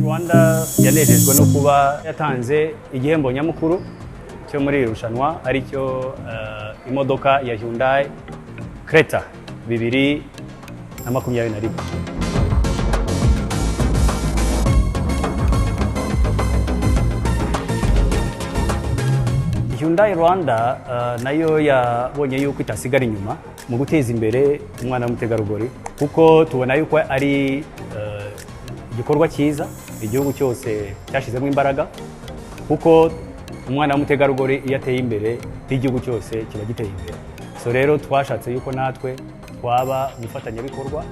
Rwanda yanejejwe no kuba yatanze igihembo nyamukuru cyo muri irushanwa ari cyo imodoka ya Hyundai Creta 2021. Hyundai Rwanda nayo yabonye yuko itasigara inyuma mu guteza imbere umwana w'umutegarugori, kuko tubona yuko ari igikorwa cyiza igihugu cyose cyashizemo imbaraga, kuko umwana w'umutegarugori iyo ateye imbere igihugu cyose kiba giteye imbere. So rero twashatse yuko natwe twaba umufatanyabikorwa